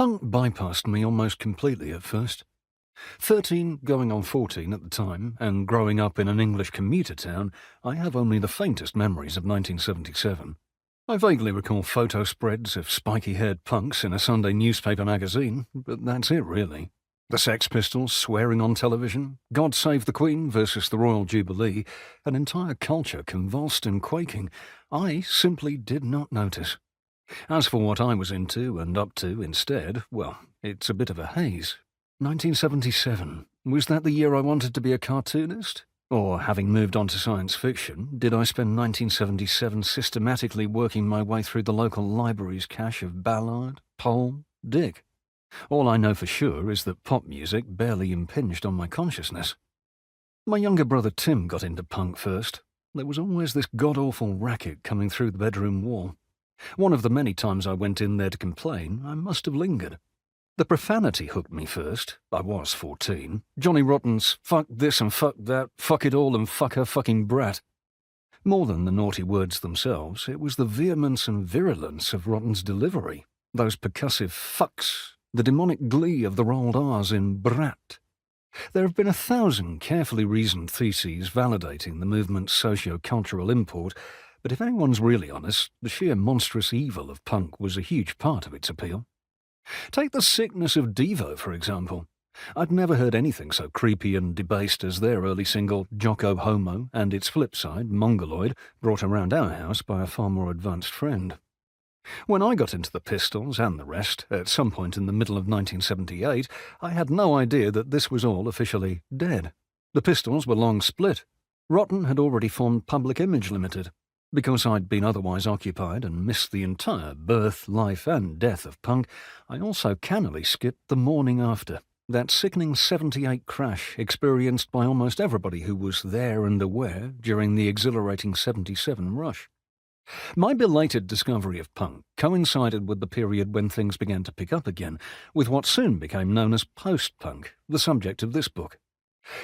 Punk bypassed me almost completely at first. 13, going on 14 at the time, and growing up in an English commuter town, I have only the faintest memories of 1977. I vaguely recall photo spreads of spiky-haired punks in a Sunday newspaper magazine, but that's it really. The Sex Pistols swearing on television, God Save the Queen versus the Royal Jubilee, an entire culture convulsed and quaking. I simply did not notice. As for what I was into and up to instead, well, it's a bit of a haze. 1977. Was that the year I wanted to be a cartoonist? Or, having moved on to science fiction, did I spend 1977 systematically working my way through the local library's cache of Ballard, Poll, Dick? All I know for sure is that pop music barely impinged on my consciousness. My younger brother Tim got into punk first. There was always this god-awful racket coming through the bedroom wall. One of the many times I went in there to complain, I must have lingered. The profanity hooked me first. I was 14. Johnny Rotten's fuck this and fuck that, fuck it all and fuck her fucking brat. More than the naughty words themselves, it was the vehemence and virulence of Rotten's delivery. Those percussive fucks, the demonic glee of the rolled R's in brat. There have been 1,000 carefully reasoned theses validating the movement's socio-cultural import, but if anyone's really honest, the sheer monstrous evil of punk was a huge part of its appeal. Take the sickness of Devo, for example. I'd never heard anything so creepy and debased as their early single Jocko Homo and its flip side, Mongoloid, brought around our house by a far more advanced friend. When I got into the Pistols and the rest, at some point in the middle of 1978, I had no idea that this was all officially dead. The Pistols were long split. Rotten had already formed Public Image Limited. Because I'd been otherwise occupied and missed the entire birth, life and death of punk, I also cannily skipped the morning after, that sickening 78 crash experienced by almost everybody who was there and aware during the exhilarating 77 rush. My belated discovery of punk coincided with the period when things began to pick up again, with what soon became known as post-punk, the subject of this book.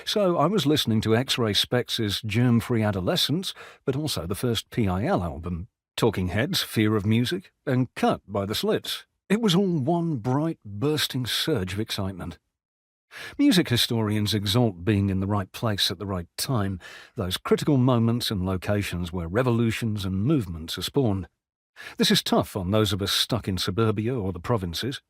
So I was listening to X-Ray Specs's Germ-Free Adolescence, but also the first PIL album, Talking Heads' Fear of Music, and Cut by the Slits. It was all one bright, bursting surge of excitement. Music historians exalt being in the right place at the right time, those critical moments and locations where revolutions and movements are spawned. This is tough on those of us stuck in suburbia or the provinces.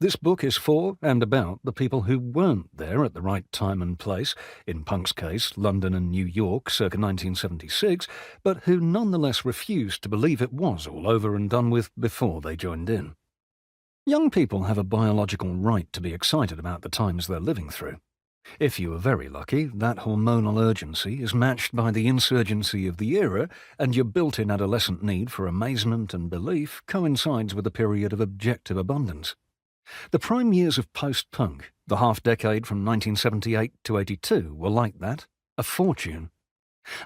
This book is for and about the people who weren't there at the right time and place, in punk's case, London and New York circa 1976, but who nonetheless refused to believe it was all over and done with before they joined in. Young people have a biological right to be excited about the times they're living through. If you are very lucky, that hormonal urgency is matched by the insurgency of the era, and your built-in adolescent need for amazement and belief coincides with a period of objective abundance. The prime years of post-punk, the half-decade from 1978 to 82, were like that, a fortune.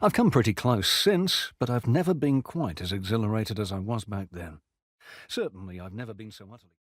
I've come pretty close since, but I've never been quite as exhilarated as I was back then. Certainly I've never been so utterly...